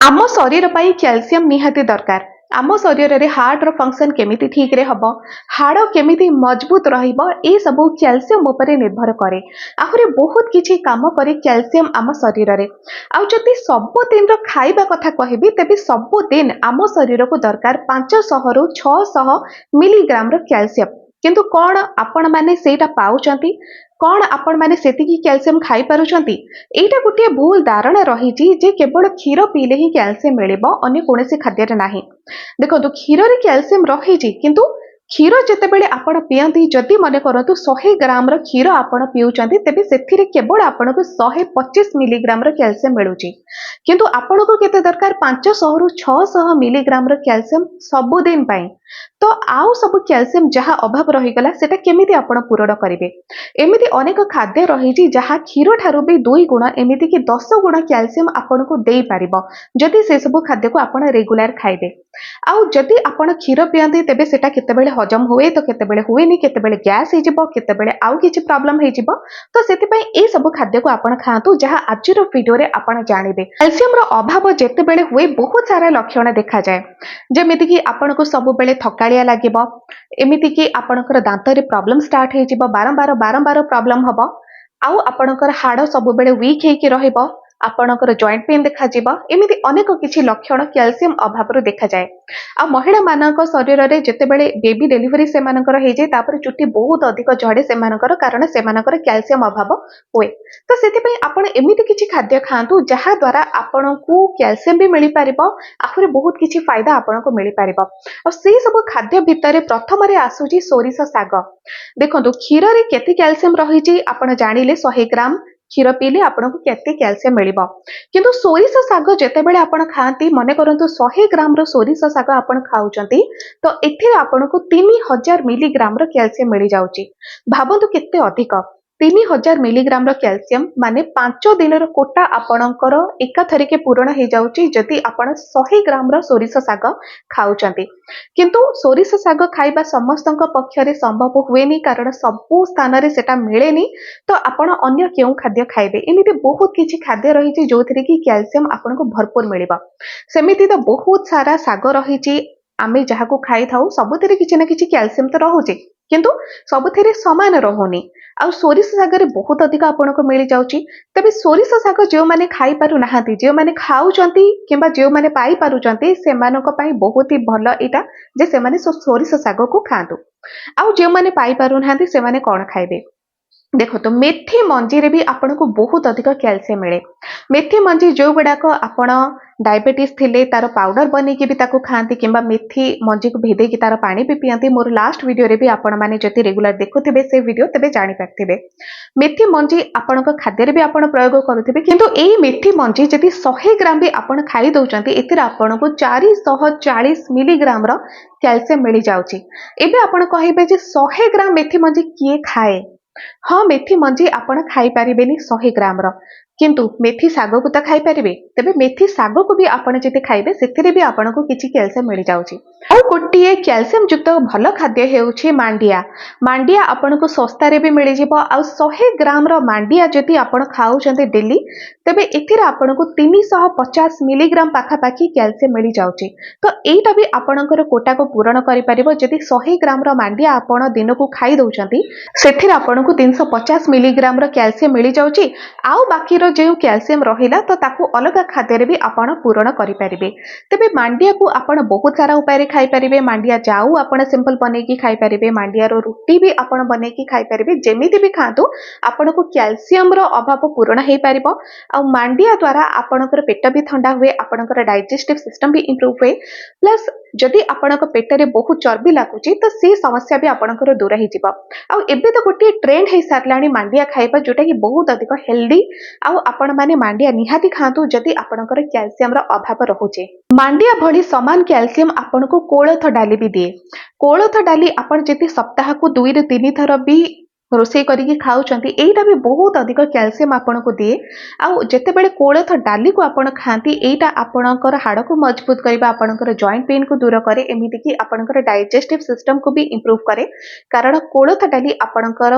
आम शरीर पाई कैल्शियम निहाती दरकार। आम शरीर रे हार्ट रो फंक्शन केमिति ठीक रे हबो, हाड़ केमिति मजबूत रहिबो, ए सब कैल्शियम उपरे निर्भर करे। आहुरी बहुत किछि काम करे कैल्शियम आम शरीर रे। आउ जदि सब दिन रो खाइबा कथा कहबी तेबे सब दिन आम शरीर को दरकार 500 रु 600 मिलीग्राम रो कैल्शियम। किंतु कौन आपण माने सेटा पाउचंती, कौन आपण माने सेतिकी कैल्शियम खाई पारुचंती? एटा गोटे भूल धारणा रही जे केवल क्षीर पीले ही कैल्शियम मिलिबो, अन्य कोनोसी खाद्य नाही। देखो क्षीर रे कैल्शियम रही किंतु क्षीर जेतेबेले आपण पियंती, जदि मने करतु 100 ग्राम रो क्षीर आपण पिउचंती तेबे सेथिरे केवल आपनको 125 मिलीग्राम रो कैल्शियम मिलुची। किंतु आपनको केते दरकार 500 रु 600 मिलीग्राम रो कैल्शियम सब दिन पई। तो आउ सब कैल्शियम जहाँ अभाव रहीगला सेटा केमिति आपण पूरण करिवे? एमिति अनेक खाद्य रही जहाँ क्षीर ठारू भी 2 गुण एमिति कि 10 गुण कैल्शियम आपनको देई पारिबो जदि से सब खाद्य को आपण रेगुलर खाइबे। आउ जदि आपण क्षीर पियंती तेबे सेटा केतेबेले हजम हुए तो केतेबेले हुएनी, केतेबेले गैस हे जिवो, केतेबेले आउ किछि प्रॉब्लम हे जिवो। तो सेति पई ए सब खाद्य को आपण खांतु जहाँ आजिर वीडियो रे आपण जानिबे। कैल्शियम रो अभाव जेतेबेले हुए बहुत सारा लक्षण देखा जाए, जेमिति कि आपनको सब बेले थकालिया लागिबो, एमिति कि आपणकर दांत रे प्रॉब्लम स्टार्ट हे जिवो, बारंबार प्रॉब्लम हबो। आउ आपणकर हाड़ सब बेले वीक हे कि रहिबो, आपणकर जॉइंट पेन देखा जिवो। एमिति अनेक किछि लक्षण कैल्शियम अभाव रो देखा जाए। आ महिला मानक शरीर रे जेतेबेले बेबी डिलीवरी से मानकर हे जाय तापर चुट्टी बहुत अधिक झड़े से मानकर, कारण से मानकर कैल्शियम अभाव होए। तो सेति पई आपण एमिति किछि खाद्य खांतु जहाँ द्वारा आपणकू कैल्शियम भी मिली पारिबो, आहुरी बहुत किछि फायदा आपणको मिली पारिबो। आ से सब खाद्य भितरे प्रथम रे आसुची सोरिष साग। देखंतु क्षीर रे केते कैल्शियम रहिची आपण जानिले 100 ग्राम क्षीर पीले आपनको केते कैल्शियम मिलिबो। किंतु सोरिष साग जेतेबेले आपण खांती, मने करंतु 100 ग्राम रो सोरिष साग आपण खाउचंती तो एथिरे आपनको 3000 मिलीग्राम रो कैल्शियम मिली जाउची। भाबंतु केते अधिक 3000 मिलीग्राम रो कैल्शियम माने 5 दिन रो कोटा आपणकर एकाथरिके पूर्ण हे जाउची जदि आपण 100 ग्राम रो सोरिष साग खाउचंती। किंतु सोरिष साग खाइबा समस्तक पक्षरे संभव हुएनी, कारण सबु स्थान रे सेटा मिलेनी। तो आपण अन्य केउ खाद्य खाइबे? एमिति बहुत किछि खाद्य रहिछि जोथिरे कि कैल्शियम आपनको भरपूर मिलिबा। सेमिति तो बहुत सारा साग रहिछि, आमे जहाको खाइ थाउ सबुथिरे किछि ना किछि कैल्शियम तो रहुछि, किंतु सबुथिरे समान रहुनी। आउ सोरिष साग रे बहुत अधिक आपनको मिली जाउछि। तबे सोरिष साग जो माने खाइ पारु नाहांती, जो माने खाउचंती किंबा जो माने पाई पारुचंती, सेमानक पई बहुत ही भलो एटा जे से माने सोरिष साग को खांतु। आउ जो माने पाई पारु नाहांती से माने कोन खाइबे? देखो तो मेथी मंजी रे भी आपनको बहुत अधिक कैल्शियम मिले। मेथी मंजी जो गुड़ाक आपण डायबिटीज थिले तार पाउडर बनेकी भी ताको खांती, किंबा मेथी मंजी को भेदे की तार पानी भी पियंती। मोर लास्ट वीडियो रे भी आपण माने जति रेगुलर देखुथिबे से वीडियो तेबे जानि पारथिबे। मेथी मंजी आपणक खाद्य रे भी आपण प्रयोग करूथिबे, किंतु एई मेथी मंजी जति 100 ग्राम भी आपण खाई दउचंती एतिर आपणको 440 मिलीग्राम रो कैल्शियम मिली जाउची। एबे आपण कहिबे जे 100 ग्राम मेथी मंजी किए खाए? हाँ, मेथी मंजी आपण खाई पारिबेनी 100 ग्राम रो, किंतु मेथी साग को तो खाई पारिबे। तेबे मेथी साग को भी आपण जति खाइबे सेथिरे भी आपनको किछि कैल्शियम मिली जाउची। और गोटिए कैल्शियम युक्त भल खाद्य हेउछि मांडिया। मांडिया आपनको सस्ता रे भी मिली जिवो। आ 100 ग्राम रो मांडिया जति आपण खाउचंते डेली, तेबे एथिरे आपनको 350 मिलीग्राम पाखापाखी कैल्शियम मिली जाउची। तो एटा भी आपणकर कोटा को पूरण करि पारिबो। जति 100 ग्राम रो मांडिया आपण दिन को खाई दउचंती सेथिरे आपनको 350 मिलीग्राम रो कैल्शियम मिली जाउची। आउ बाकी रो जे कैल्शियम रहिला तो ताकू अलग खाद्य रे भी आपण पूरण करि पारिबे। तेबे मांडिया को आपण बहुत सारा उपाय रे खाई पारिबे। मांडिया जाऊ आपण सिंपल बनेकी खाई पारिबे, मांडिया रो रोटी भी आपण बनेकी खाई पारिबे। जेमिति भी खांतु आपनको कैल्शियम रो अभाव पूर्ण हे पारिबो। आ मांडिया द्वारा आपणकर पेट भी ठंडा हुए, आपणकर डाइजेस्टिव सिस्टम भी इंप्रूव हुए। प्लस जदि आपणक पेट रे बहुत चर्बी लागुची तो से समस्या भी आपणकर दूर हे जिवो। आ एबे तो गोटे ट्रेंड हे सारलाणी मांडिया खाइबा, जोटा कि बहुत अधिक हेल्दी। आउ आपण माने मांडिया निहाती खांतु जदि आपणकर कैल्शियम रो अभाव रहुचे। मांडिया भली समान कैल्शियम आपनको कोलथ डाली भी दिए। कोलथ डाली आपण जति सप्ताह को 2 ରୁ 3 थर भी ରୋଷେଇ କରିକି ଖାଉଛନ୍ତି ଏଇଟା ବି ବହୁତ ଅଧିକ କ୍ୟାଲସିୟମ ଆପଣଙ୍କୁ ଦିଏ। ଆଉ ଯେତେବେଳେ କୋଳଥ ଡାଲିକୁ ଆପଣ ଖାଆନ୍ତି ଏଇଟା ଆପଣଙ୍କର ହାଡ଼କୁ ମଜବୁତ କରିବା, ଆପଣଙ୍କର ଜଏଣ୍ଟ ପେନକୁ ଦୂର କରେ, ଏମିତିକି ଆପଣଙ୍କର ଡାଇଜେଷ୍ଟିଭ ସିଷ୍ଟମକୁ ବି ଇମ୍ପ୍ରୁଭ କରେ। କାରଣ କୋଳଥ ଡାଲି ଆପଣଙ୍କର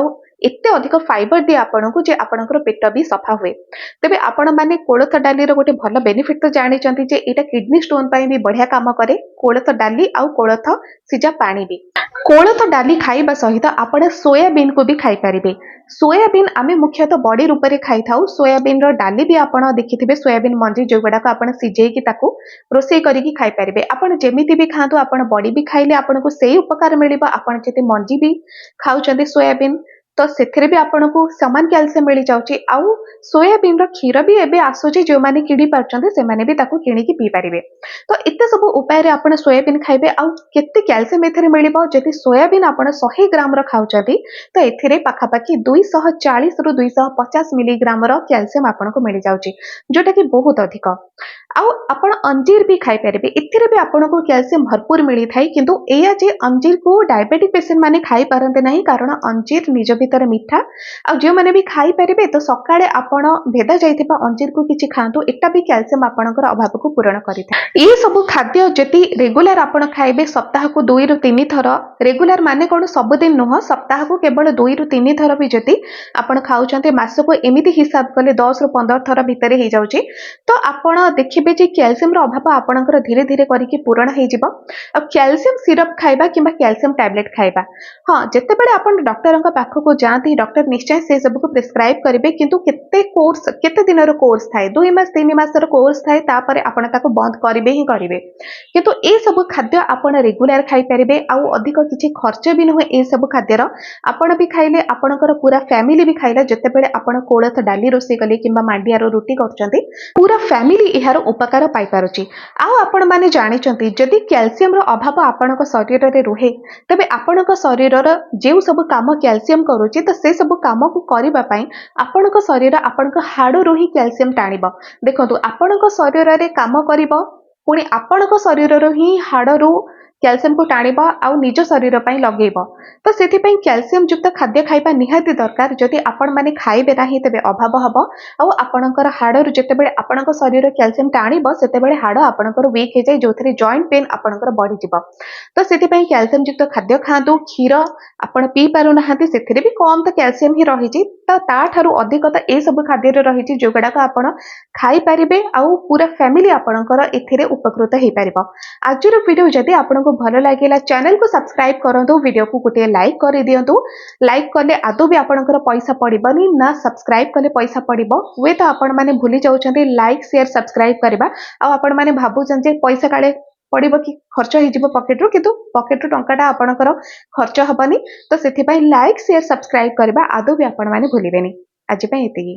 ଏତେ ଅଧିକ ଫାଇବର ଦିଏ ଆପଣଙ୍କୁ ଯେ ଆପଣଙ୍କର ପେଟ ବି ସଫା ହୁଏ। ତେବେ ଆପଣମାନେ କୋଳଥ ଡାଲିର ଗୋଟେ ଭଲ ବେନିଫିଟ ତ ଜାଣିଛନ୍ତି ଯେ ଏଇଟା କିଡନୀ ଷ୍ଟୋନ ପାଇଁ ବି ବଢିଆ କାମ କରେ। କୋଳଥ ଡାଲି ଆଉ କୋଳଥ ସିଝା ପାଣି ବି। କୋଳଥ ଡାଲି ଖାଇବା ସହିତ ଆପଣ ସୋୟାବିନ୍କୁ ବି ଖାଇପାରିବେ। ସୋୟାବିନ୍ ଆମେ ମୁଖ୍ୟତଃ ବଡି ରୂପରେ ଖାଇଥାଉ। ସୋୟାବିନ୍ର ଡାଲି ବି ଆପଣ ଦେଖିଥିବେ, ସୋୟାବିନ୍ ମଞ୍ଜି ଯୋଉଗୁଡାକ ଆପଣ ସିଝେଇକି ତାକୁ ରୋଷେଇ କରିକି ଖାଇପାରିବେ। ଆପଣ ଯେମିତି ବି ଖାଆନ୍ତୁ, ଆପଣ ବଡି ବି ଖାଇଲେ ଆପଣଙ୍କୁ ସେଇ ଉପକାର ମିଳିବ। ଆପଣ ଯଦି ମଞ୍ଜି ବି ଖାଉଛନ୍ତି ସୋୟାବିନ୍, ତ ସେଥିରେ ବି ଆପଣଙ୍କୁ ସମାନ କ୍ୟାଲସିୟମ ମିଳିଯାଉଛି। ଆଉ ସୋୟାବିନ୍ର କ୍ଷୀର ବି ଏବେ ଆସୁଛି, ଯେଉଁମାନେ କିଣି ପାରୁଛନ୍ତି ସେମାନେ ବି ତାକୁ କିଣିକି ପିଇ ପାରିବେ। ତ ଏତେ ସବୁ ଉପାୟରେ ଆପଣ ସୋୟାବିନ୍ ଖାଇବେ। ଆଉ କେତେ କ୍ୟାଲସିୟମ ଏଥିରେ ମିଳିବ, ଯଦି ସୋୟାବିନ୍ ଆପଣ 100 ଗ୍ରାମର ଖାଉଛନ୍ତି ତ ଏଥିରେ ପାଖାପାଖି 240ରୁ 250 ମିଲିଗ୍ରାମର କ୍ୟାଲସିୟମ ଆପଣଙ୍କୁ ମିଳିଯାଉଛି, ଯୋଉଟା କି ବହୁତ ଅଧିକ। ଆଉ ଆପଣ ଅଞ୍ଜିର ବି ଖାଇପାରିବେ, ଏଥିରେ ବି ଆପଣଙ୍କୁ କ୍ୟାଲସିୟମ ଭରପୁର ମିଳିଥାଏ। କିନ୍ତୁ ଏଇଆ ଯେ ଅଞ୍ଜିରକୁ ଡାଇବେଟିକ ପେସେଣ୍ଟ ମାନେ ଖାଇପାରନ୍ତି ନାହିଁ, କାରଣ ଅଞ୍ଜିର ନିଜ ଭିତରେ ମିଠା। ଆଉ ଯେଉଁମାନେ ବି ଖାଇପାରିବେ ତ ସକାଳେ ଆପଣ ଭେଦା ଯାଇଥିବା ଅଞ୍ଜିରକୁ କିଛି ଖାଆନ୍ତୁ, ଏଟା ବି କ୍ୟାଲସିୟମ ଆପଣଙ୍କର ଅଭାବକୁ ପୂରଣ କରିଥାଏ। ଏଇ ସବୁ ଖାଦ୍ୟ ଯଦି ରେଗୁଲାର ଆପଣ ଖାଇବେ, ସପ୍ତାହକୁ 2ରୁ 3 ଥର, ରେଗୁଲାର ମାନେ କଣ ସବୁଦିନ ନୁହଁ, ସପ୍ତାହକୁ କେବଳ 2ରୁ 3 ଥର ବି ଯଦି ଆପଣ ଖାଉଛନ୍ତି, ମାସକୁ ଏମିତି ହିସାବ କଲେ 10ରୁ 15 ଥର ଭିତରେ ହେଇଯାଉଛି, ତ ଆପଣ ଦେଖିବେ ଯେ କ୍ୟାଲସିୟମର ଅଭାବ ଆପଣଙ୍କର ଧୀରେ ଧୀରେ କରିକି ପୂରଣ ହେଇଯିବ। ଆଉ କ୍ୟାଲସିୟମ ସିରପ ଖାଇବା କିମ୍ବା କ୍ୟାଲସିୟମ ଟ୍ୟାବଲେଟ ଖାଇବା, ହଁ, ଯେତେବେଳେ ଆପଣ ଡକ୍ଟରଙ୍କ ପାଖକୁ ଯାଆନ୍ତି ଡକ୍ଟର ନିଶ୍ଚୟ ସେ ସବୁକୁ ପ୍ରେସକ୍ରାଇବ କରିବେ। କିନ୍ତୁ କେତେ ଦିନର କୋର୍ସ ଥାଏ, 2 ମାସ 3 ମାସର କୋର୍ସ ଥାଏ, ତାପରେ ଆପଣ ତାକୁ ବନ୍ଦ କରିବେ ହିଁ କରିବେ। କିନ୍ତୁ ଏ ସବୁ ଖାଦ୍ୟ ଆପଣ ରେଗୁଲାର ଖାଇପାରିବେ। ଆଉ ଅଧିକ କିଛି ଖର୍ଚ୍ଚ ବି ନୁହେଁ ଏ ସବୁ ଖାଦ୍ୟର। ଆପଣ ବି ଖାଇଲେ, ଆପଣଙ୍କର ପୁରା ଫ୍ୟାମିଲି ବି ଖାଇଲେ, ଯେତେବେଳେ ଆପଣ କୋଳଥ ଡାଲି ରୋଷେଇ କଲେ କିମ୍ବା ମାଣ୍ଡିଆର ରୁଟି କରୁଛନ୍ତି, ପୁରା ଫ୍ୟାମିଲି ଏହାର ଉପକାର ପାଇପାରୁଛି। ଆଉ ଆପଣମାନେ ଜାଣିଛନ୍ତି, ଯଦି କ୍ୟାଲସିୟମର ଅଭାବ ଆପଣଙ୍କ ଶରୀରରେ ରୁହେ, ତେବେ ଆପଣଙ୍କ ଶରୀରର ଯେଉଁ ସବୁ କାମ କ୍ୟାଲସିୟମ କରୁଛି, ତ ସେ ସବୁ କାମକୁ କରିବା ପାଇଁ ଆପଣଙ୍କ ଶରୀର ଆପଣଙ୍କ ହାଡ଼ରୁ ହିଁ କ୍ୟାଲସିୟମ ଟାଣିବ। ଦେଖନ୍ତୁ, ଆପଣଙ୍କ ଶରୀରରେ କାମ କରିବ, ପୁଣି ଆପଣଙ୍କ ଶରୀରରୁ ହିଁ ହାଡ଼ରୁ କ୍ୟାଲସିୟମକୁ ଟାଣିବ ଆଉ ନିଜ ଶରୀର ପାଇଁ ଲଗେଇବ। ତ ସେଥିପାଇଁ କ୍ୟାଲସିୟମ ଯୁକ୍ତ ଖାଦ୍ୟ ଖାଇବା ନିହାତି ଦରକାର। ଯଦି ଆପଣମାନେ ଖାଇବେ ନାହିଁ ତେବେ ଅଭାବ ହବ। ଆଉ ଆପଣଙ୍କର ହାଡ଼ରୁ ଯେତେବେଳେ ଆପଣଙ୍କ ଶରୀର କ୍ୟାଲସିୟମ ଟାଣିବ, ସେତେବେଳେ ହାଡ଼ ଆପଣଙ୍କର ୱିକ୍ ହେଇଯାଏ, ଯୋଉଥିରେ ଜଏଣ୍ଟ ପେନ୍ ଆପଣଙ୍କର ବଢିଯିବ। ତ ସେଥିପାଇଁ କ୍ୟାଲସିୟମ ଯୁକ୍ତ ଖାଦ୍ୟ ଖାଆନ୍ତୁ। କ୍ଷୀର ଆପଣ ପିଇ ପାରୁନାହାନ୍ତି, ସେଥିରେ ବି କମ ତ କ୍ୟାଲସିୟମ ହିଁ ରହିଛି, ତ ତାଠାରୁ ଅଧିକ ତ ଏସବୁ ଖାଦ୍ୟରେ ରହିଛି ଯୋଉଗୁଡାକ ଆପଣ ଖାଇପାରିବେ। ଆଉ ପୁରା ଫ୍ୟାମିଲି ଆପଣଙ୍କର ଏଥିରେ ଉପକୃତ ହେଇପାରିବ। ଆଜିର ଭିଡ଼ିଓ ଯଦି ଆପଣଙ୍କୁ ଭଲ ଲାଗିଲା, ଚ୍ୟାନେଲକୁ ସବସ୍କ୍ରାଇବ କରନ୍ତୁ, ଭିଡ଼ିଓକୁ ଗୋଟିଏ ଲାଇକ୍ କରିଦିଅନ୍ତୁ। ଲାଇକ୍ କଲେ ଆଦୌ ବି ଆପଣଙ୍କର ପଇସା ପଡ଼ିବନି, ନା ସବସ୍କ୍ରାଇବ କଲେ ପଇସା ପଡ଼ିବ। ହୁଏତ ଆପଣମାନେ ଭୁଲି ଯାଉଛନ୍ତି ଲାଇକ୍ ସେୟାର ସବସ୍କ୍ରାଇବ କରିବା, ଆଉ ଆପଣମାନେ ଭାବୁଛନ୍ତି ଯେ ପଇସା କାଳେ ପଡ଼ିବ କି ଖର୍ଚ୍ଚ ହେଇଯିବ ପକେଟରୁ, କିନ୍ତୁ ପକେଟରୁ ଟଙ୍କାଟା ଆପଣଙ୍କର ଖର୍ଚ୍ଚ ହବନି। ତ ସେଥିପାଇଁ ଲାଇକ୍ ସେୟାର ସବସ୍କ୍ରାଇବ କରିବା ଆଦୌ ବି ଆପଣମାନେ ଭୁଲିବେନି। ଆଜି ପାଇଁ ଏତିକି।